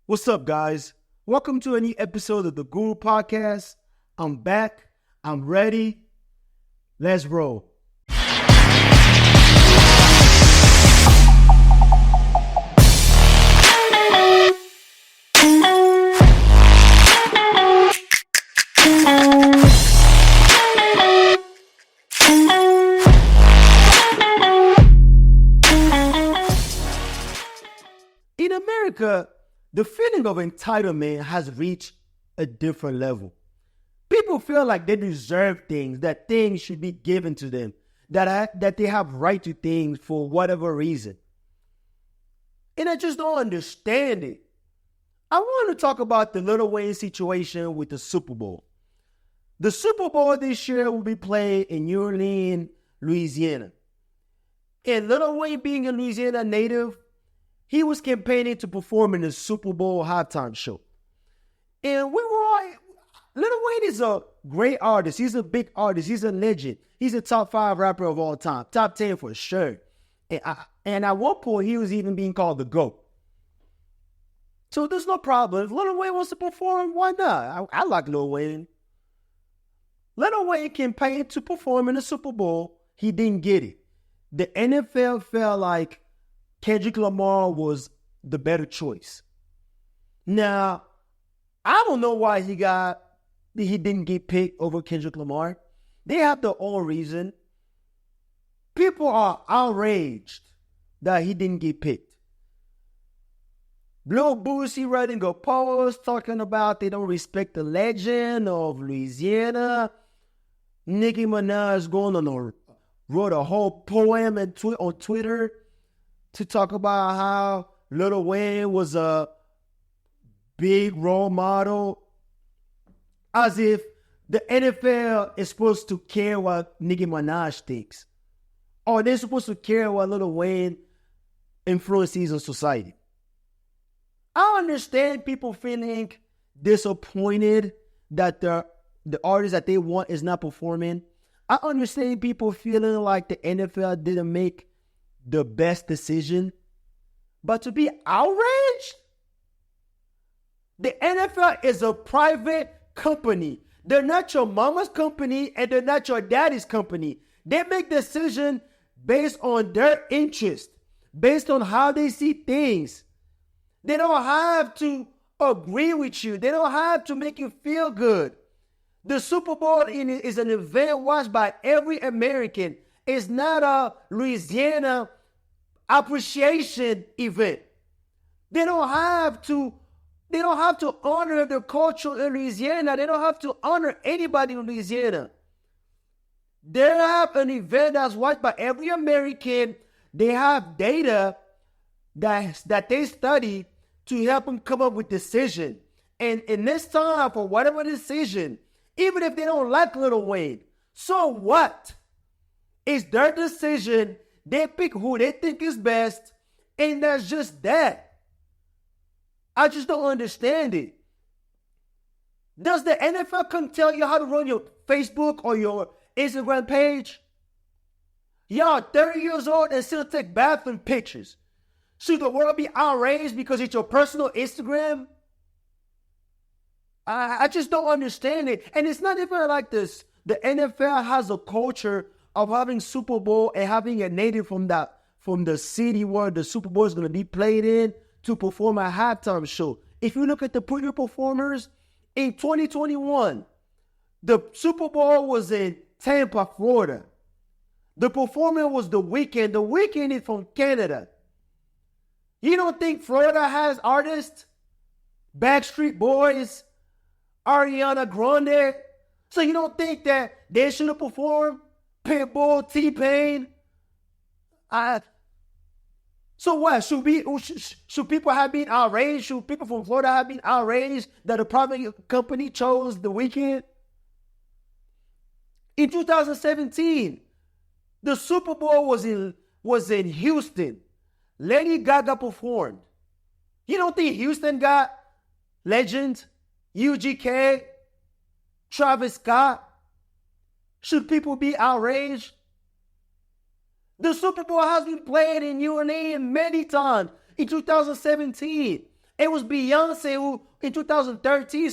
What's up, guys? Welcome to a new episode of the Guru Podcast. I'm back. I'm ready. Let's roll. In America, the feeling of entitlement has reached a different level. People feel like they deserve things, that things should be given to them, that they have right to things for whatever reason. And I just don't understand it. I want to talk about the Lil Wayne situation with the Super Bowl. The Super Bowl this year will be played in New Orleans, Louisiana. And Lil Wayne, being a Louisiana native, he was campaigning to perform in the Super Bowl halftime show. And Lil Wayne is a great artist. He's a big artist. He's a legend. He's a top 5 rapper of all time. Top 10 for sure. And at one point, he was even being called the GOAT. So there's no problem. If Lil Wayne wants to perform, why not? I like Lil Wayne. Lil Wayne campaigned to perform in the Super Bowl. He didn't get it. The NFL felt like Kendrick Lamar was the better choice. Now, I don't know why he didn't get picked over Kendrick Lamar. They have their own reason. People are outraged that he didn't get picked. Lil Boosie writing a post talking about they don't respect the legend of Louisiana. Nicki Minaj wrote a whole poem on Twitter to talk about how Lil Wayne was a big role model, as if the NFL is supposed to care what Nicki Minaj thinks, or they're supposed to care what Lil Wayne influences on society. I understand people feeling disappointed that the artist that they want is not performing. I understand people feeling like the NFL didn't make the best decision. But to be outraged? The NFL is a private company. They're not your mama's company and they're not your daddy's company. They make decisions based on their interest, based on how they see things. They don't have to agree with you. They don't have to make you feel good. The Super Bowl is an event watched by every American. It's not a Louisiana appreciation event. They don't have to honor the culture in Louisiana. They don't have to honor anybody in Louisiana. They have an event that's watched by every American. They have data that they study to help them come up with decision. And in this time, for whatever decision, even if they don't like Lil Wayne, so what? It's their decision. They pick who they think is best, and that's just that. I just don't understand it. Does the NFL come tell you how to run your Facebook or your Instagram page? Y'all 30 years old and still take bathroom pictures. Should the world be outraged because it's your personal Instagram? I just don't understand it. And it's not even like this. The NFL has a culture of having Super Bowl and having a native from the city where the Super Bowl is going to be played in to perform a halftime show. If you look at the previous performers, in 2021, the Super Bowl was in Tampa, Florida. The performer was The Weeknd. The Weeknd is from Canada. You don't think Florida has artists? Backstreet Boys, Ariana Grande. So you don't think that they should have performed? Pitbull, T-Pain. So what? Should people have been outraged? Should people from Florida have been outraged that a private company chose The Weeknd? In 2017, the Super Bowl was in Houston. Lady Gaga performed. You don't think Houston got legends? UGK, Travis Scott? Should people be outraged? The Super Bowl has been played in New Orleans many times. In 2017, It was Beyonce who, in 2013,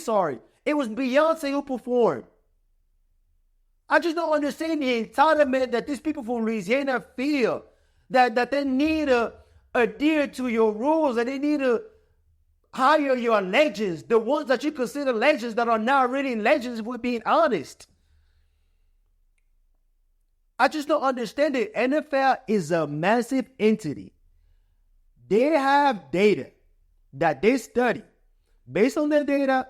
it was Beyonce who performed. I just don't understand the entitlement that these people from Louisiana feel, that they need to adhere to your rules, and they need to hire your legends, the ones that you consider legends that are not really legends, if we're being honest. I just don't understand it. NFL is a massive entity. They have data that they study. Based on their data,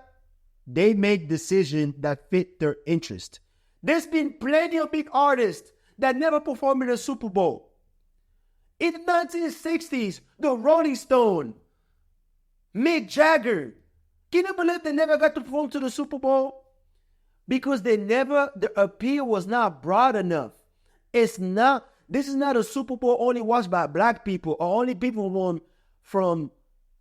they make decisions that fit their interest. There's been plenty of big artists that never performed in a Super Bowl. In the 1960s, the Rolling Stones, Mick Jagger, can you believe they never got to perform to the Super Bowl? Because the appeal was not broad enough. This is not a Super Bowl only watched by black people or only people from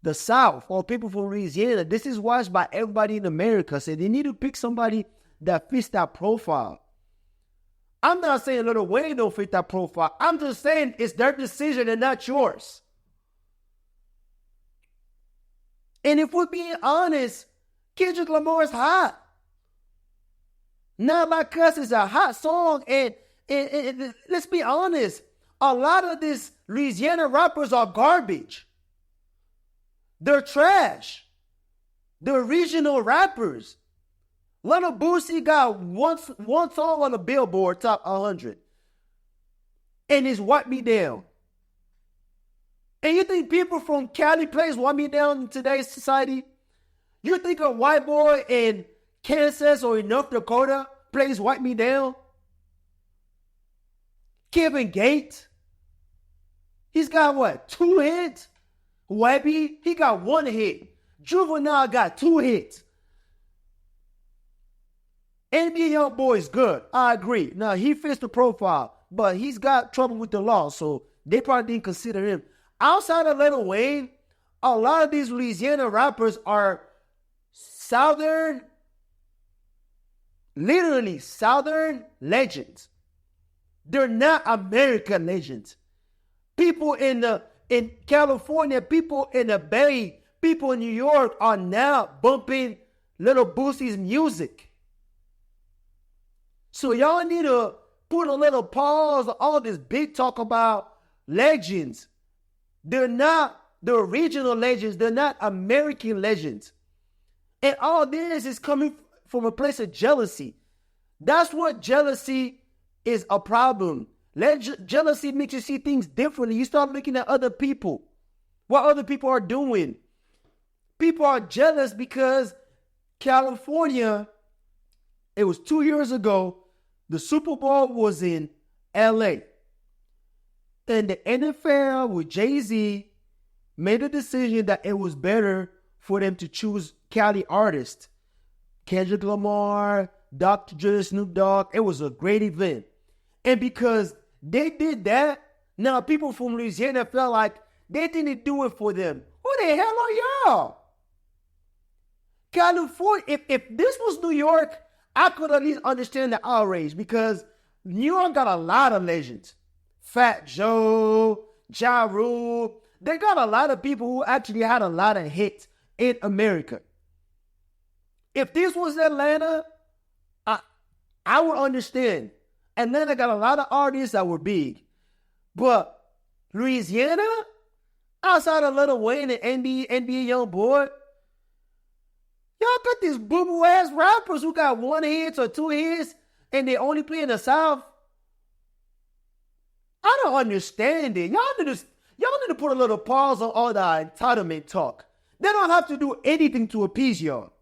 the South or people from Louisiana. This is watched by everybody in America. So they need to pick somebody that fits that profile. I'm not saying Lil Wayne don't fit that profile. I'm just saying it's their decision and not yours. And if we're being honest, Kendrick Lamar is hot. Not Like Us is a hot song. And let's be honest, a lot of these Louisiana rappers are garbage. They're trash. They're regional rappers. Lil Boosie got one song on the Billboard Top 100. And it's Wipe Me Down. And you think people from Cali plays Wipe Me Down in today's society? You think a white boy in Kansas or in North Dakota plays Wipe Me Down? Kevin Gates, he's got what, 2 hits? Webby, he got 1 hit. Juvenile got 2 hits. NBA Youngboy is good, I agree. Now, he fits the profile, but he's got trouble with the law, so they probably didn't consider him. Outside of Lil Wayne, a lot of these Louisiana rappers are literally Southern legends. They're not American legends. People in California, people in the Bay, people in New York are now bumping Lil Boosie's music. So y'all need to put a little pause on all this big talk about legends. They're not the original legends. They're not American legends. And all this is coming from a place of jealousy. That's what jealousy is a problem. Jealousy makes you see things differently. You start looking at other people, what other people are doing. People are jealous because California, it was 2 years ago, the Super Bowl was in LA. And the NFL with Jay-Z made a decision that it was better for them to choose Cali artists. Kendrick Lamar, Dr. Dre, Snoop Dogg. It was a great event. And because they did that, now people from Louisiana felt like they didn't do it for them. Who the hell are y'all? California, if this was New York, I could at least understand the outrage because New York got a lot of legends. Fat Joe, Ja Rule. They got a lot of people who actually had a lot of hits in America. If this was Atlanta, I would understand. Atlanta got a lot of artists that were big. But Louisiana, outside of Lil Wayne and NBA Youngboy, y'all got these boo-boo ass rappers who got 1 hit or 2 hits and they only play in the South. I don't understand it. Y'all need to put a little pause on all the entitlement talk. They don't have to do anything to appease y'all.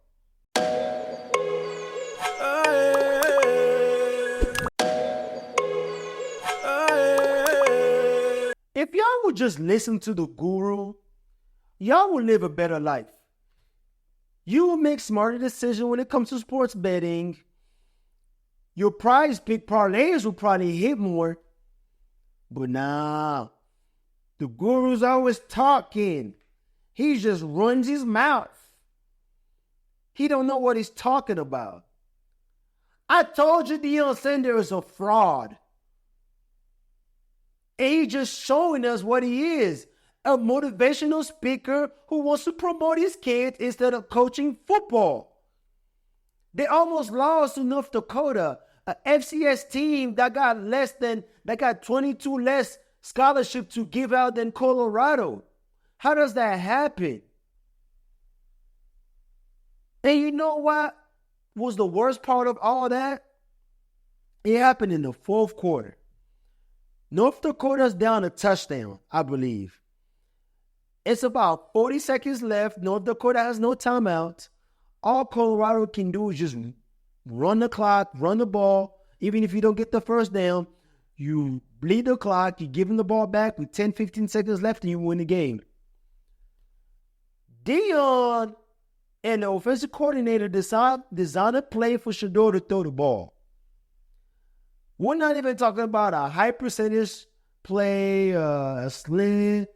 If y'all would just listen to the guru, y'all will live a better life. You will make smarter decisions when it comes to sports betting. Your prize pick parlays will probably hit more. But nah, the guru's always talking. He just runs his mouth. He don't know what he's talking about. I told you Deion Sanders is a fraud. And he's just showing us what he is. a motivational speaker who wants to promote his kids instead of coaching football. They almost lost to North Dakota, a FCS team that got 22 less scholarship to give out than Colorado. How does that happen? And you know what was the worst part of all that? It happened in the fourth quarter. North Dakota's down a touchdown, I believe. It's about 40 seconds left. North Dakota has no timeout. All Colorado can do is just run the clock, run the ball. Even if you don't get the first down, you bleed the clock, you give them the ball back with 10, 15 seconds left, and you win the game. Deion and the offensive coordinator designed a play for Shador to throw the ball. We're not even talking about a high percentage play, a slant,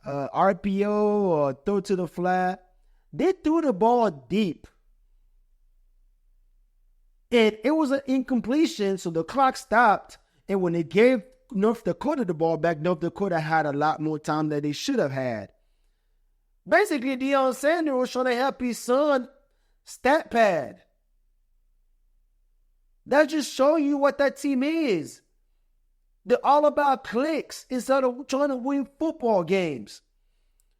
RPO, or throw to the flat. They threw the ball deep. And it was an incompletion, so the clock stopped. And when they gave North Dakota the ball back, North Dakota had a lot more time than they should have had. Basically, Deion Sanders was trying to help his son stat pad. That just shows you what that team is. They're all about clicks instead of trying to win football games.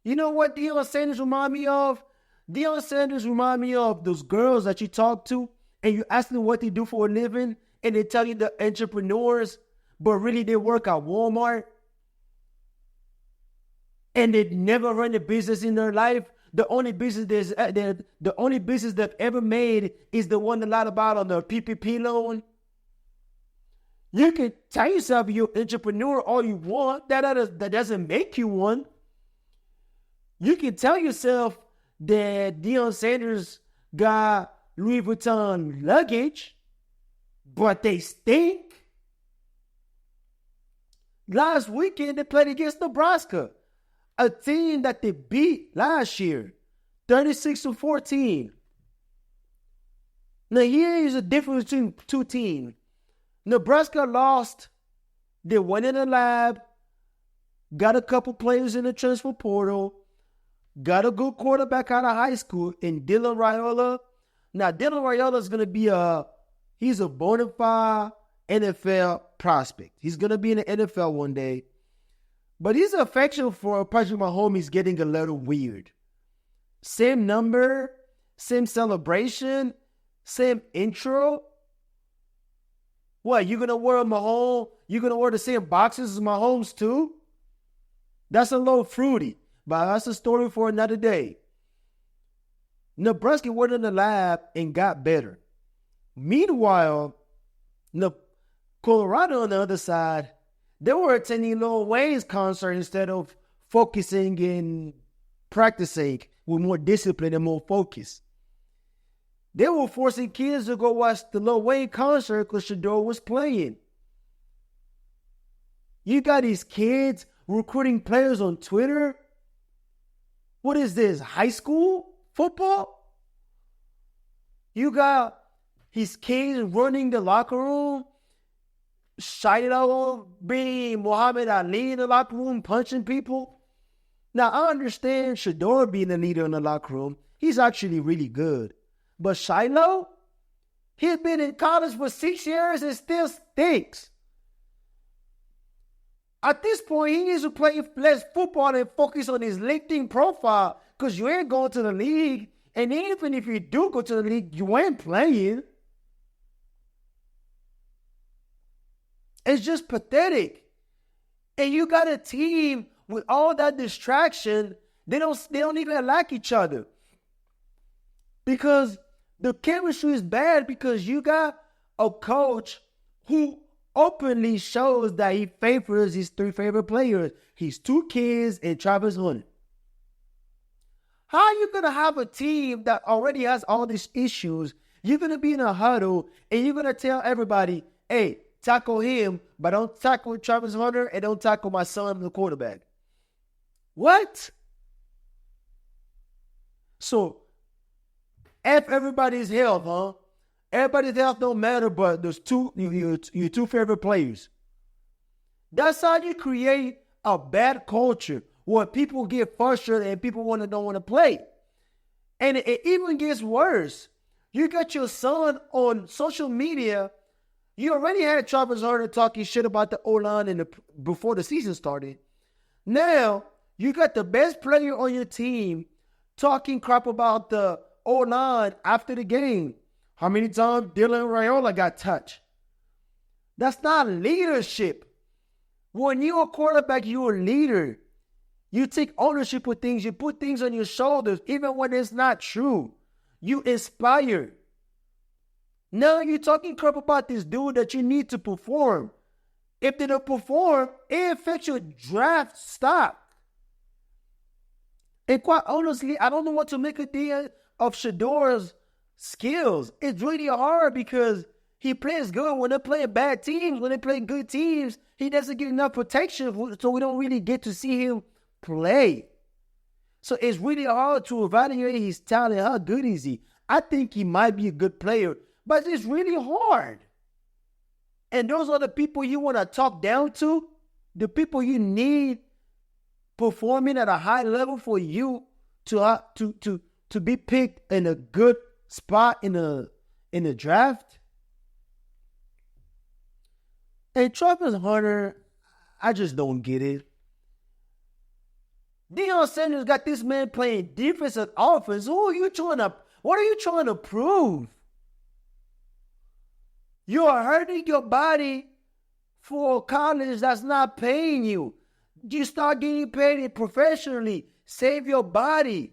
You know what Deion Sanders remind me of? Deion Sanders remind me of those girls that you talk to and you ask them what they do for a living and they tell you they're entrepreneurs, but really they work at Walmart. And they never run a business in their life. The only business they've ever made is the one they lied about on the PPP loan. You can tell yourself you're an entrepreneur all you want. That doesn't make you one. You can tell yourself that Deion Sanders got Louis Vuitton luggage, but they stink. Last weekend, they played against Nebraska, a team that they beat last year, 36-14. Now, here is the difference between two teams. Nebraska lost. They went in the lab, got a couple players in the transfer portal, got a good quarterback out of high school in Dylan Raiola. Now, Dylan Raiola is going to be he's a bona fide NFL prospect. He's going to be in the NFL one day. But his affection for Patrick Mahomes is getting a little weird. Same number, same celebration, same intro. What, you going to wear a Mahomes? You going to wear the same boxes as Mahomes too? That's a little fruity, but that's a story for another day. Nebraska went in the lab and got better. Meanwhile, Colorado on the other side, they were attending Lil Wayne's concert instead of focusing and practicing with more discipline and more focus. They were forcing kids to go watch the Lil Wayne concert because Shador was playing. You got these kids recruiting players on Twitter. What is this, high school football? You got his kids running the locker room. Shiloh being Muhammad Ali in the locker room, punching people. Now, I understand Shador being the leader in the locker room. He's actually really good. But Shiloh, he's been in college for 6 years and still stinks. At this point, he needs to play less football and focus on his LinkedIn profile because you ain't going to the league. And even if you do go to the league, you ain't playing. It's just pathetic. And you got a team with all that distraction, they don't even like each other. Because the chemistry is bad because you got a coach who openly shows that he favors his three favorite players. His two kids and Travis Hunter. How are you going to have a team that already has all these issues? You're going to be in a huddle and you're going to tell everybody, hey, tackle him, but don't tackle Travis Hunter and don't tackle my son, the quarterback. What? So, F everybody's health, huh? Everybody's health don't matter, but there's your two favorite players. That's how you create a bad culture. where people get frustrated and people don't want to play. And it even gets worse. You got your son on social media. You already had Travis Hunter talking shit about the O-line before the season started. Now, you got the best player on your team talking crap about the O-line after the game. How many times Dylan Raiola got touched? That's not leadership. When you're a quarterback, you're a leader. You take ownership of things. You put things on your shoulders, even when it's not true. You inspire. Now you're talking crap about this dude that you need to perform. If they don't perform, it affects your draft stock. And quite honestly, I don't know what to make of Shador's skills. It's really hard because he plays good when they're playing bad teams. When they play good teams, he doesn't get enough protection, so we don't really get to see him play. So it's really hard to evaluate his talent. How good is he? I think he might be a good player, but it's really hard. And those are the people you want to talk down to, the people you need performing at a high level for you to be picked in a good spot in the draft. And Travis Hunter, I just don't get it. Deion Sanders got this man playing defense and offense. What are you trying to prove? You are hurting your body for college that's not paying you. You start getting paid professionally. Save your body.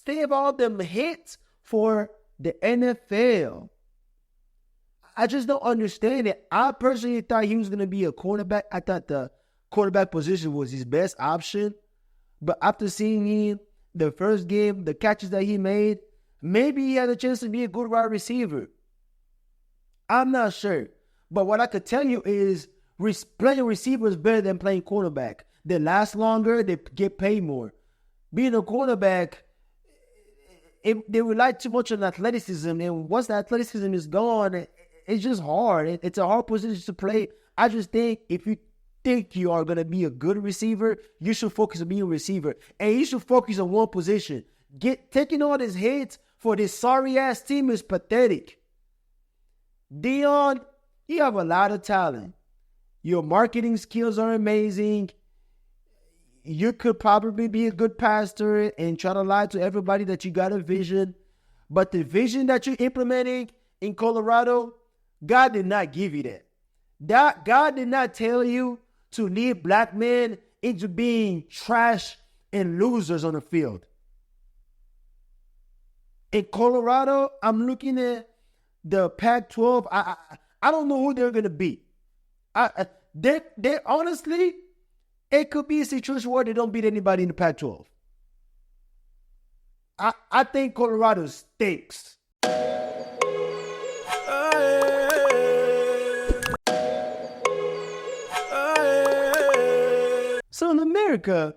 Save all them hits for the NFL. I just don't understand it. I personally thought he was going to be a quarterback. I thought the quarterback position was his best option. But after seeing him, the first game, the catches that he made, maybe he had a chance to be a good wide receiver. I'm not sure. But what I could tell you is playing receiver is better than playing quarterback. They last longer, they get paid more. Being a quarterback, they rely too much on athleticism. And once the athleticism is gone, it's just hard. It's a hard position to play. I just think if you think you are going to be a good receiver, you should focus on being a receiver. And you should focus on one position. Taking all these hits for this sorry-ass team is pathetic. Deion, you have a lot of talent. Your marketing skills are amazing. You could probably be a good pastor and try to lie to everybody that you got a vision. But the vision that you're implementing in Colorado, God did not give you that. God did not tell you to lead black men into being trash and losers on the field. In Colorado, I'm looking at the Pac-12. I don't know who they're going to beat. They honestly, it could be a situation where they don't beat anybody in the Pac-12. I think Colorado stinks. So in America,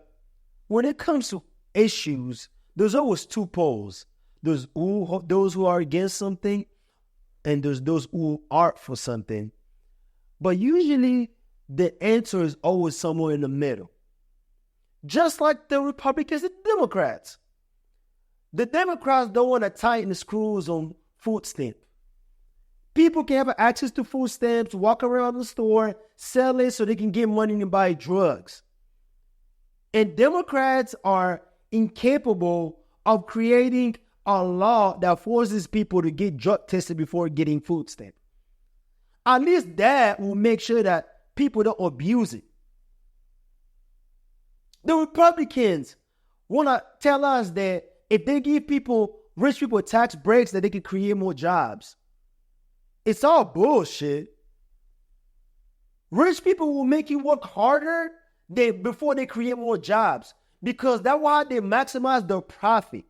when it comes to issues, there's always two poles. There's those who are against something, and there's those who are for something. But usually, the answer is always somewhere in the middle. Just like the Republicans and Democrats. The Democrats don't want to tighten the screws on food stamps. People can have access to food stamps, walk around the store, sell it so they can get money to buy drugs. And Democrats are incapable of creating a law that forces people to get drug tested before getting food stamps. At least that will make sure that people don't abuse it. The Republicans want to tell us that if they give rich people tax breaks, that they can create more jobs. It's all bullshit. Rich people will make you work harder before they create more jobs, because that's why they maximize their profit.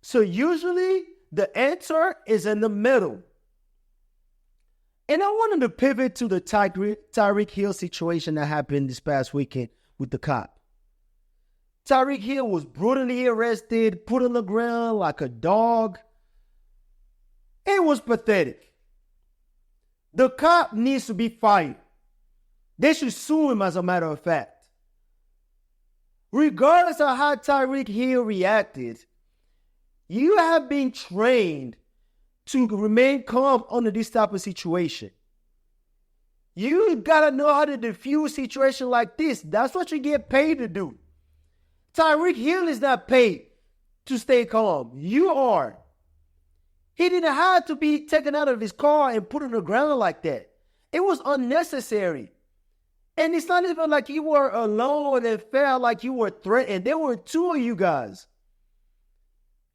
So usually the answer is in the middle. And I wanted to pivot to the Tyreek Hill situation that happened this past weekend with the cop. Tyreek Hill was brutally arrested, put on the ground like a dog. It was pathetic. The cop needs to be fired. They should sue him, as a matter of fact. regardless of how Tyreek Hill reacted, you have been trained to remain calm under this type of situation. You gotta know how to diffuse situation like this. That's what you get paid to do. Tyreek Hill is not paid to stay calm. You are. He didn't have to be taken out of his car and put on the ground like that. It was unnecessary. And it's not even like you were alone and felt like you were threatened. There were two of you guys.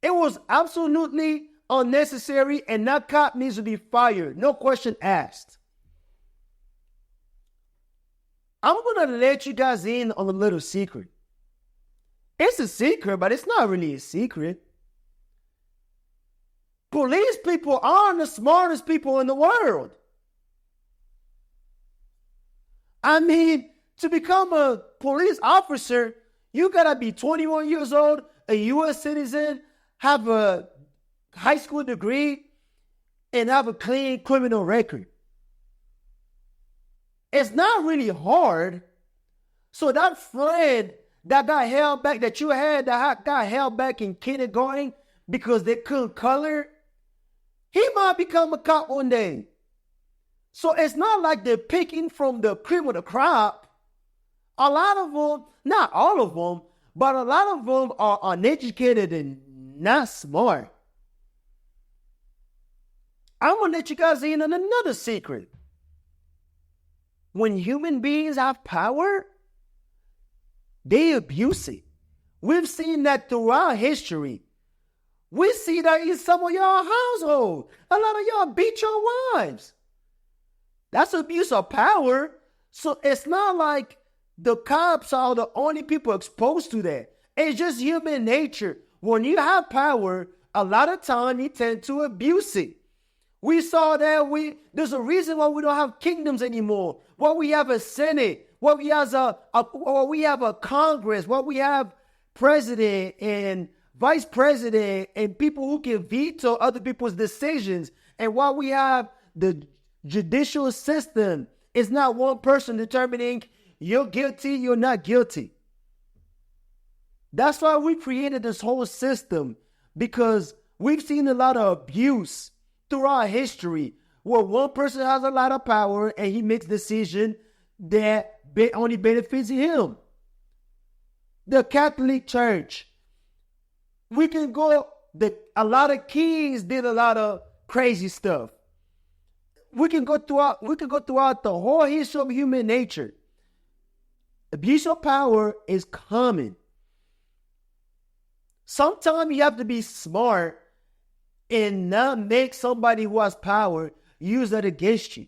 It was absolutely unnecessary, and that cop needs to be fired. No question asked. I'm going to let you guys in on a little secret. It's a secret, but it's not really a secret. Police people aren't the smartest people in the world. I mean, to become a police officer, you got to be 21 years old, a U.S. citizen, have a high school degree, and have a clean criminal record. It's not really hard. So that friend that got held back, that you had that got held back in kindergarten because they couldn't color, he might become a cop one day. So it's not like they're picking from the cream of the crop. A lot of them, not all of them, but a lot of them are uneducated and not smart. I'm going to let you guys in on another secret. When human beings have power, they abuse it. We've seen that throughout history. We see that in some of y'all household. A lot of y'all beat your wives. That's abuse of power. So it's not like the cops are the only people exposed to that. It's just human nature. When you have power, a lot of time you tend to abuse it. We saw that there's a reason why we don't have kingdoms anymore. Why we have a Senate, why we have a Congress, why we have president and vice president and people who can veto other people's decisions, and why we have the judicial system. It's not one person determining you're guilty, you're not guilty. That's why we created this whole system, because we've seen a lot of abuse throughout history where one person has a lot of power and he makes decisions that only benefits him. The Catholic Church. We can go, a lot of kings did a lot of crazy stuff. We can go throughout the whole history of human nature. Abuse of power is common. Sometimes you have to be smart and not make somebody who has power use that against you.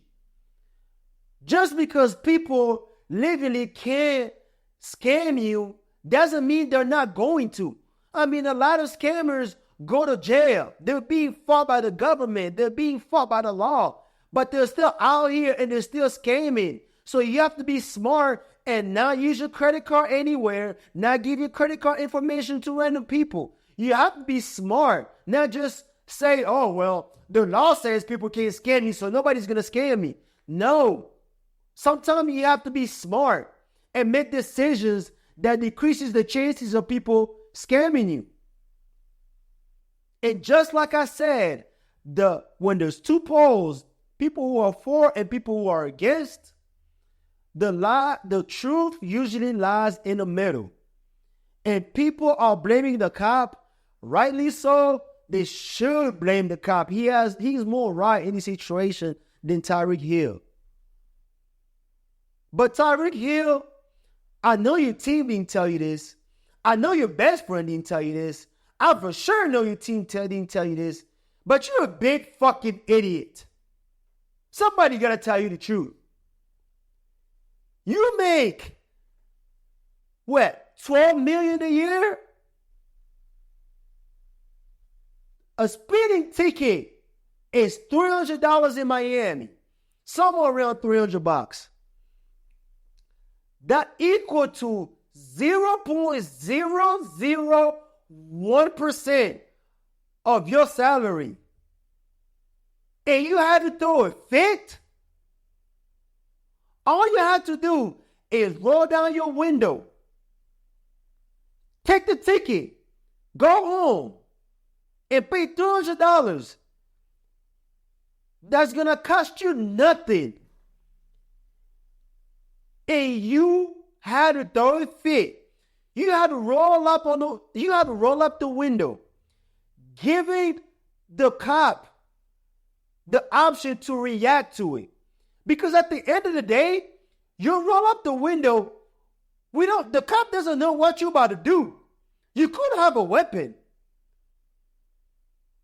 Just because people legally can't scam you doesn't mean they're not going to. I mean, a lot of scammers go to jail. They're being fought by the government. They're being fought by the law. But they're still out here and they're still scamming. So you have to be smart and not use your credit card anywhere, not give your credit card information to random people. You have to be smart, not just say, oh, well, the law says people can't scam me, so nobody's going to scam me. No. Sometimes you have to be smart and make decisions that decreases the chances of people scamming you. And just like I said, when there's two poles, people who are for and people who are against, the truth usually lies in the middle. And people are blaming the cop, rightly so. They should blame the cop. He's more right in this situation than Tyreek Hill. But Tyreek Hill, I know your team didn't tell you this. I know your best friend didn't tell you this. I for sure know your team didn't tell you this. But you're a big fucking idiot. Somebody gotta tell you the truth. You make, what, $12 million a year? A speeding ticket is $300 in Miami. Somewhere around $300. That equal to 0.001% of your salary. And you had to throw a fit? All you have to do is roll down your window Take the ticket. Go home and pay $200. That's going to cost you nothing. And you had to throw a fit. You had to roll up the window, giving the cop the option to react to it. Because at the end of the day, you roll up the window, the cop doesn't know what you're about to do. You could have a weapon.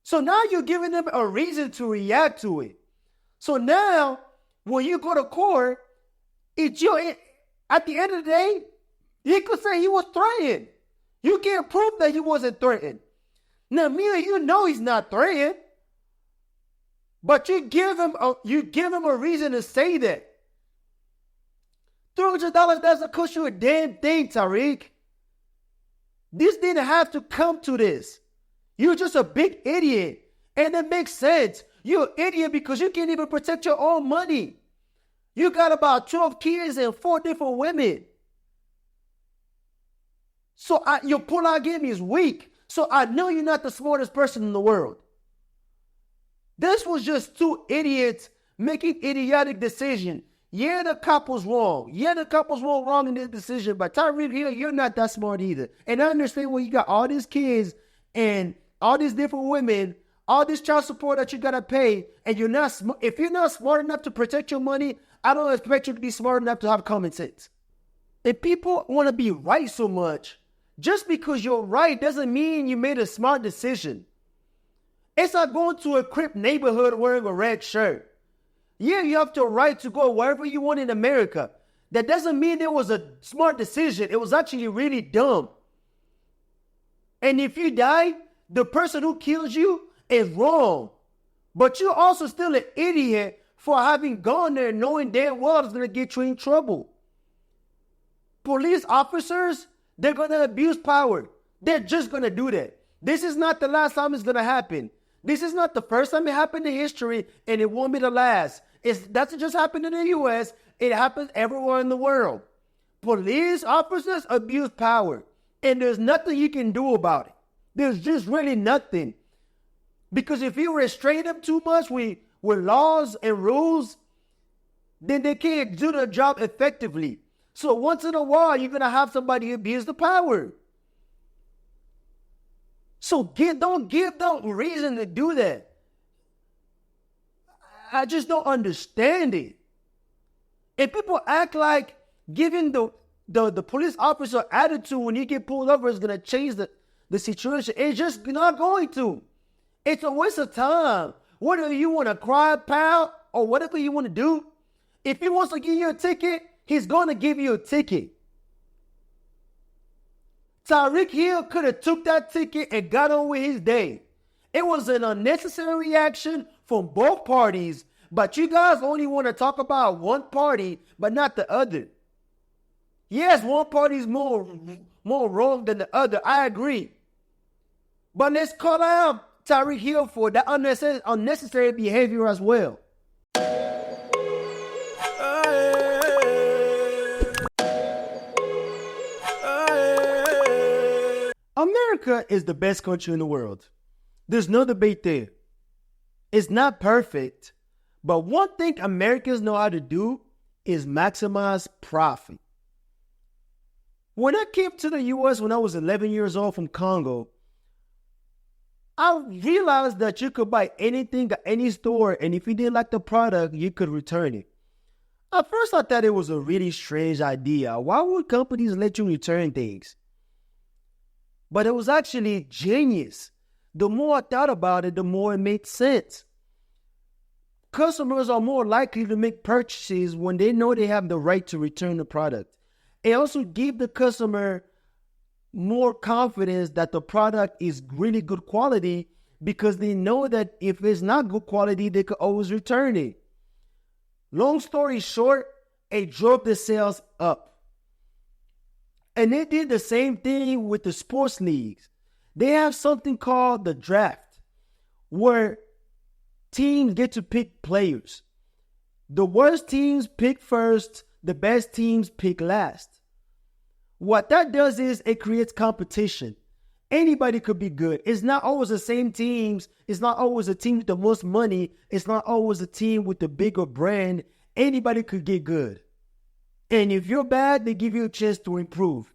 So now you're giving them a reason to react to it. So now, when you go to court, at the end of the day, he could say he was threatened. You can't prove that he wasn't threatened. Now, me and you know he's not threatened. But you give him a reason to say that. $300 doesn't cost you a damn thing, Tyreek. This didn't have to come to this. You're just a big idiot. And it makes sense. You're an idiot because you can't even protect your own money. You got about 12 kids and 4 different women. So your pull-out game is weak. So I know you're not the smartest person in the world. This was just 2 idiots making idiotic decisions. Yeah, the cop was wrong. Yeah, the cop was wrong in this decision. But Tyreek Hill, you're not that smart either. And I understand when you got all these kids and all these different women, all this child support that you got to pay, and if you're not smart enough to protect your money, I don't expect you to be smart enough to have common sense. If people want to be right so much, just because you're right doesn't mean you made a smart decision. It's like going to a Crip neighborhood wearing a red shirt. Yeah, you have the right to go wherever you want in America. That doesn't mean it was a smart decision. It was actually really dumb. And if you die, the person who kills you is wrong. But you're also still an idiot for having gone there knowing damn well it's going to get you in trouble. Police officers, they're going to abuse power. They're just going to do that. This is not the last time it's going to happen. This is not the first time it happened in history, and it won't be the last. It doesn't just happen in the U.S. It happens everywhere in the world. Police officers abuse power, and there's nothing you can do about it. There's just really nothing. Because if you restrain them too much with laws and rules, then they can't do their job effectively. So once in a while, you're going to have somebody abuse the power. So don't give them reason to do that. I just don't understand it. And people act like giving the police officer attitude when you get pulled over is going to change the situation. It's just not going to. It's a waste of time. Whether you want to cry, pal, or whatever you want to do, if he wants to give you a ticket, he's going to give you a ticket. Tyreek Hill could have took that ticket and got on with his day. It was an unnecessary reaction from both parties, but you guys only want to talk about one party, but not the other. Yes, one party is more wrong than the other. I agree. But let's call out Tyreek Hill for that unnecessary behavior as well. America is the best country in the world. There's no debate there. It's not perfect, but one thing Americans know how to do is maximize profit. When I came to the U.S. when I was 11 years old from Congo, I realized that you could buy anything at any store, and if you didn't like the product, you could return it. At first, I thought it was a really strange idea. Why would companies let you return things? But it was actually genius. The more I thought about it, the more it made sense. Customers are more likely to make purchases when they know they have the right to return the product. It also gives the customer more confidence that the product is really good quality because they know that if it's not good quality, they could always return it. Long story short, it drove the sales up. And they did the same thing with the sports leagues. They have something called the draft, where teams get to pick players. The worst teams pick first, the best teams pick last. What that does is it creates competition. Anybody could be good. It's not always the same teams. It's not always a team with the most money. It's not always a team with the bigger brand. Anybody could get good. And if you're bad, they give you a chance to improve.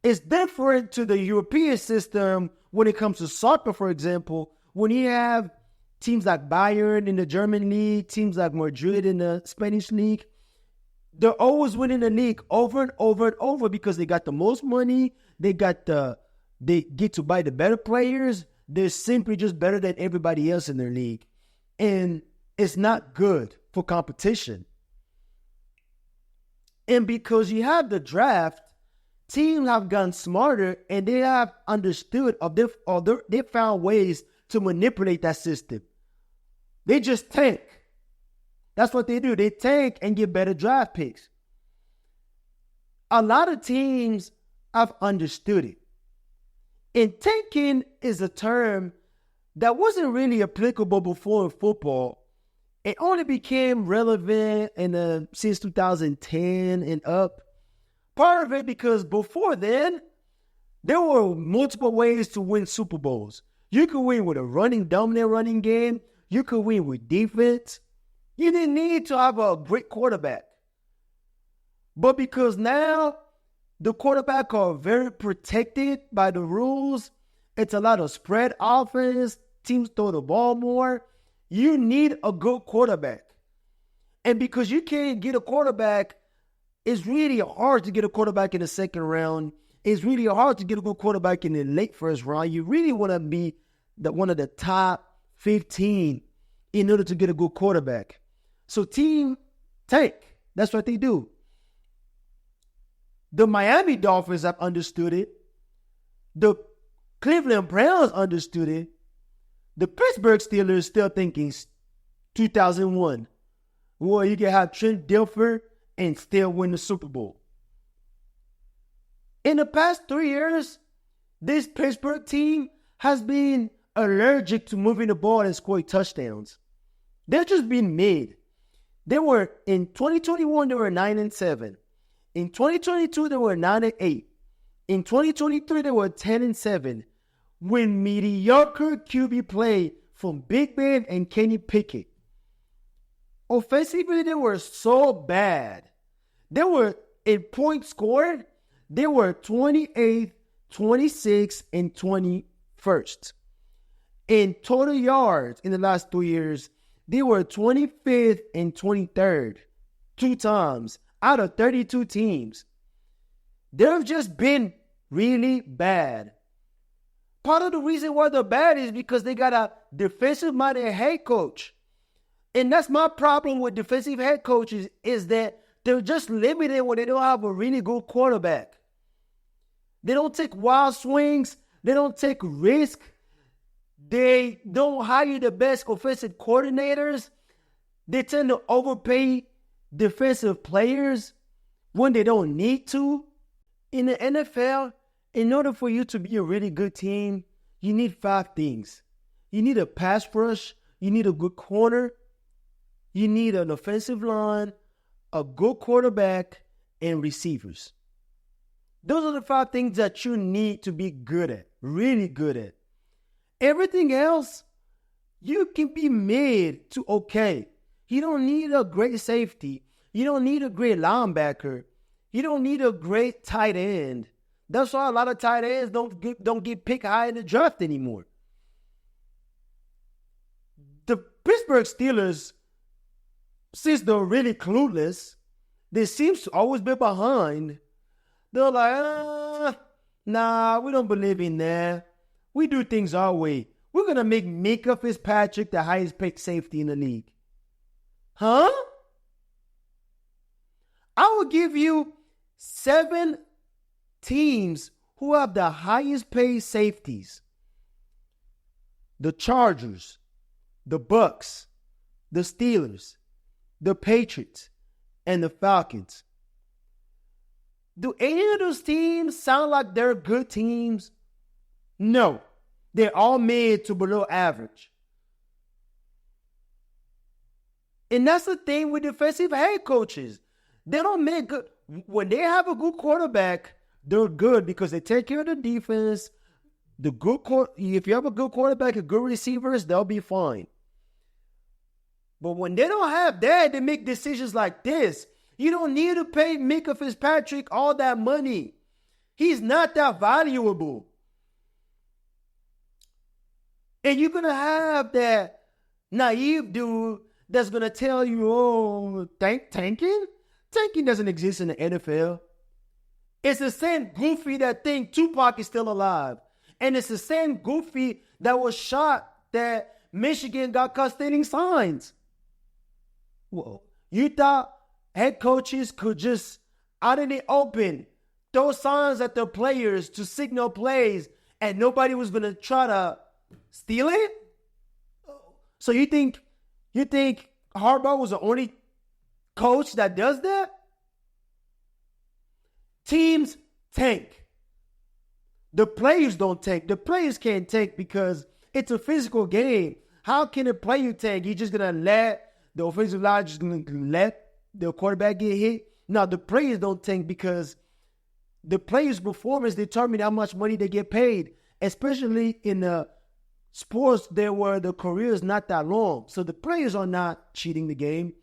It's different to the European system when it comes to soccer, for example, when you have teams like Bayern in the German league, teams like Madrid in the Spanish league. They're always winning the league over and over and over because they got the most money. They get to buy the better players. They're simply just better than everybody else in their league. And it's not good for competition. And because you have the draft, teams have gotten smarter and they have understood they found ways to manipulate that system. They just tank. That's what they do. They tank and get better draft picks. A lot of teams have understood it. And tanking is a term that wasn't really applicable before in football. It only became relevant since 2010 and up. Part of it because before then, there were multiple ways to win Super Bowls. You could win with a dominant running game. You could win with defense. You didn't need to have a great quarterback. But because now the quarterback are very protected by the rules, it's a lot of spread offense, teams throw the ball more, you need a good quarterback. And because you can't get a quarterback, it's really hard to get a quarterback in the second round. It's really hard to get a good quarterback in the late first round. You really want to be one of the top 15 in order to get a good quarterback. So team tank. That's what they do. The Miami Dolphins have understood it. The Cleveland Browns understood it. The Pittsburgh Steelers still thinking 2001. Well, you can have Trent Dilfer and still win the Super Bowl. In the past 3 years, this Pittsburgh team has been allergic to moving the ball and scoring touchdowns. They're just being made. In 2021, they were 9-7. In 2022, they were 9-8. In 2023, they were 10-7. When mediocre QB play from Big Ben and Kenny Pickett. Offensively, they were so bad. They were, in points scored, they were 28th, 26th, and 21st. In total yards in the last 3 years, they were 25th and 23rd, 2 times out of 32 teams. They've just been really bad. Part of the reason why they're bad is because they got a defensive-minded head coach. And that's my problem with defensive head coaches is that they're just limited when they don't have a really good quarterback. They don't take wild swings. They don't take risks. They don't hire the best offensive coordinators. They tend to overpay defensive players when they don't need to. In the NFL, in order for you to be a really good team, you need 5 things. You need a pass rush. You need a good corner. You need an offensive line, a good quarterback, and receivers. Those are the 5 things that you need to be good at, really good at. Everything else, you can be made to okay. You don't need a great safety. You don't need a great linebacker. You don't need a great tight end. That's why a lot of tight ends don't get picked high in the draft anymore. The Pittsburgh Steelers, since they're really clueless, they seem to always be behind. They're like, nah, we don't believe in that. We do things our way. We're going to make Micah Fitzpatrick the highest paid safety in the league. Huh? I will give you 7 teams who have the highest paid safeties. The Chargers, the Bucks, the Steelers, the Patriots, and the Falcons. Do any of those teams sound like they're good teams? No. They're all mid to below average. And that's the thing with defensive head coaches. They don't make good. When they have a good quarterback, they're good because they take care of the defense. If you have a good quarterback and good receivers, they'll be fine. But when they don't have that, they make decisions like this. You don't need to pay Micah Fitzpatrick all that money. He's not that valuable. And you're going to have that naive dude that's going to tell you, oh, tanking? Tanking doesn't exist in the NFL. It's the same goofy that think Tupac is still alive. And it's the same goofy that was shot that Michigan got caught stealing signs. Well, you thought head coaches could just, out in the open, throw signs at their players to signal plays and nobody was going to try to steal it? So you think Harbaugh was the only coach that does that? Teams tank. The players don't tank. The players can't tank because it's a physical game. How can a player tank? You're just going to let the offensive line just going to let the quarterback get hit? No, the players don't tank because the players' performance determine how much money they get paid, especially in the sports there where the career is not that long. So the players are not cheating the game.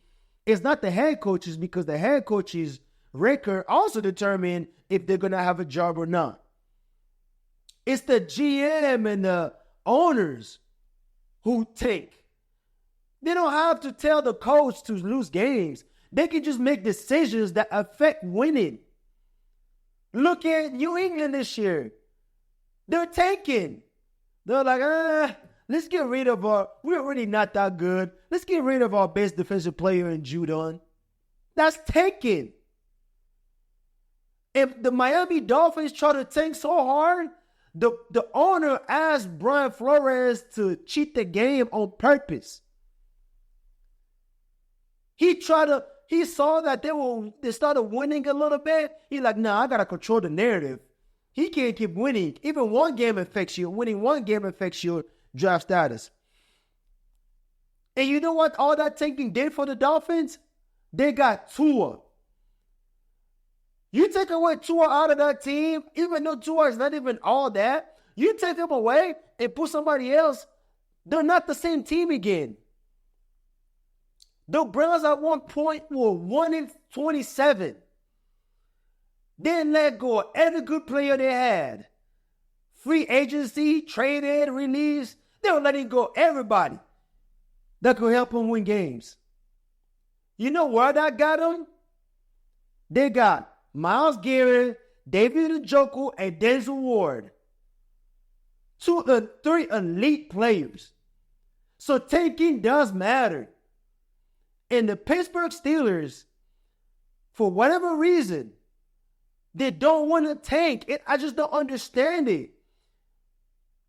It's not the head coaches because the head coaches' record also determine if they're going to have a job or not. It's the GM and the owners who tank. They don't have to tell the coach to lose games. They can just make decisions that affect winning. Look at New England this year. They're tanking. They're like, let's get rid of we're already not that good. Let's get rid of our best defensive player in Judon. That's tanking. If the Miami Dolphins try to tank so hard, the owner asked Brian Flores to cheat the game on purpose. He saw that they started winning a little bit. He's like, nah, I got to control the narrative. He can't keep winning. Even one game affects you. Winning one game affects your draft status. And you know what all that tanking did for the Dolphins? They got Tua. You take away Tua out of that team, even though Tua is not even all that, you take him away and put somebody else, they're not the same team again. The Browns at one point were 1-27. They let go of every good player they had. Free agency, traded, released. They were letting go of everybody that could help them win games. You know where that got them? They got Myles Garrett, David Njoku, and Denzel Ward. 3 elite players. So tanking does matter. And the Pittsburgh Steelers, for whatever reason, they don't want to tank. I just don't understand it.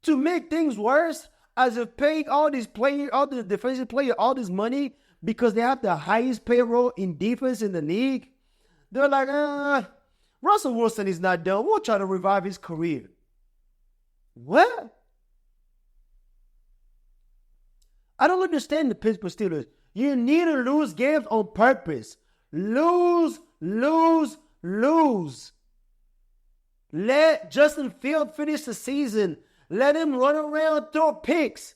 To make things worse, as if paying all these players, all the defensive players, all this money because they have the highest payroll in defense in the league, they're like, Russell Wilson is not done. We'll try to revive his career. What? I don't understand the Pittsburgh Steelers. You need to lose games on purpose. Lose. Let Justin Fields finish the season. Let him run around, throw picks.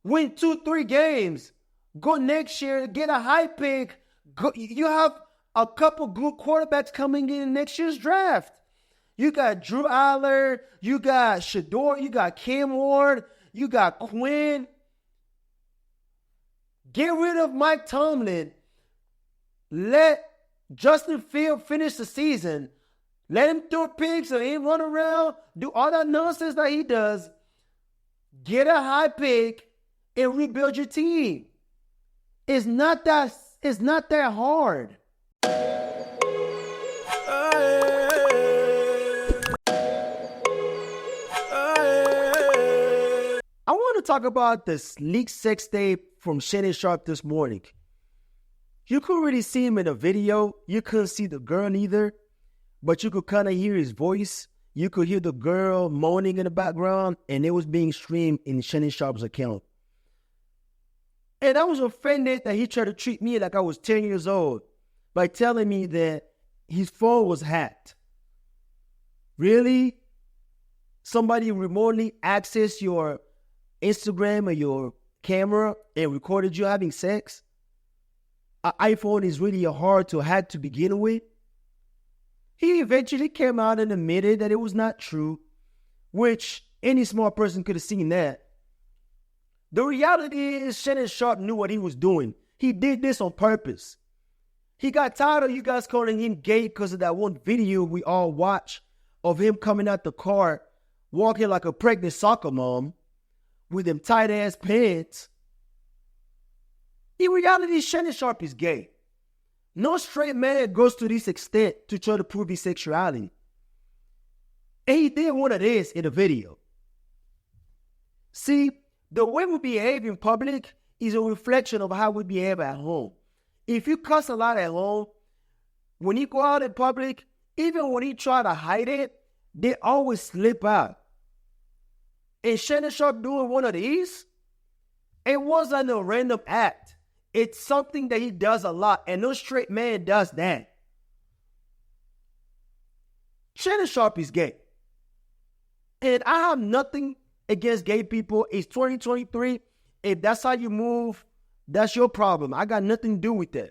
Win 2-3 games. Go next year, get a high pick. You have a couple good quarterbacks coming in next year's draft. You got Drew Aller. You got Shador. You got Cam Ward. You got Quinn. Get rid of Mike Tomlin. Let Justin Fields finish the season. Let him throw picks or him run around, do all that nonsense that he does. Get a high pick and rebuild your team. It's not that hard. I want to talk about the leaked sex tape from Shannon Sharpe this morning. You couldn't really see him in the video. You couldn't see the girl either. But you could kind of hear his voice. You could hear the girl moaning in the background. And it was being streamed in Shannon Sharpe's account. And I was offended that he tried to treat me like I was 10 years old by telling me that his phone was hacked. Really? Somebody remotely accessed your Instagram or your camera and recorded you having sex? An iPhone is really hard to hack to begin with. He eventually came out and admitted that it was not true, which any smart person could have seen that. The reality is Shannon Sharpe knew what he was doing. He did this on purpose. He got tired of you guys calling him gay because of that one video we all watched of him coming out the car walking like a pregnant soccer mom with them tight-ass pants. In reality, Shannon Sharpe is gay. No straight man goes to this extent to try to prove his sexuality. And he did one of this in a video. See, the way we behave in public is a reflection of how we behave at home. If you cuss a lot at home, when you go out in public, even when you try to hide it, they always slip out. And Shannon Sharpe doing one of these, it wasn't a random act. It's something that he does a lot, and no straight man does that. Shannon Sharpe is gay. And I have nothing against gay people. It's 2023. If that's how you move, that's your problem. I got nothing to do with that.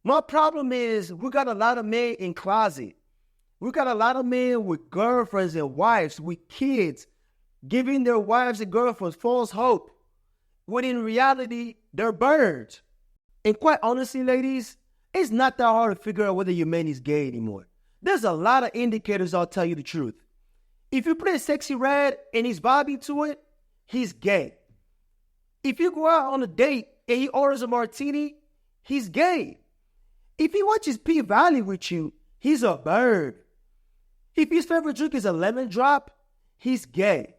My problem is we got a lot of men in closet. We got a lot of men with girlfriends and wives, with kids, giving their wives and girlfriends false hope, when in reality, they're birds. And quite honestly, ladies, it's not that hard to figure out whether your man is gay anymore. There's a lot of indicators, I'll tell you the truth. If you play Sexy Red and he's vibing to it, he's gay. If you go out on a date and he orders a martini, he's gay. If he watches P-Valley with you, he's a bird. If his favorite drink is a lemon drop, he's gay.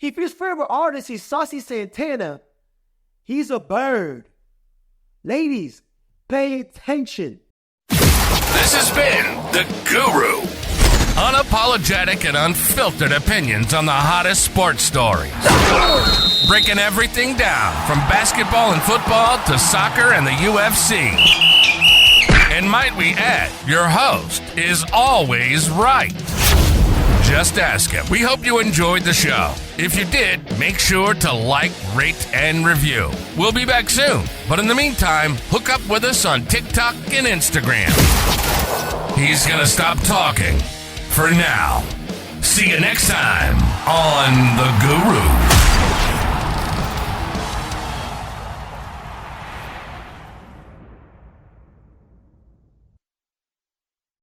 If his favorite artist is Saucy Santana, he's a bird. Ladies, pay attention. This has been The Guru. Unapologetic and unfiltered opinions on the hottest sports stories. Breaking everything down from basketball and football to soccer and the UFC. And might we add, your host is always right. Just ask him. We hope you enjoyed the show. If you did, make sure to like, rate, and review. We'll be back soon. But in the meantime, hook up with us on TikTok and Instagram. He's gonna stop talking for now. See you next time on The Guru.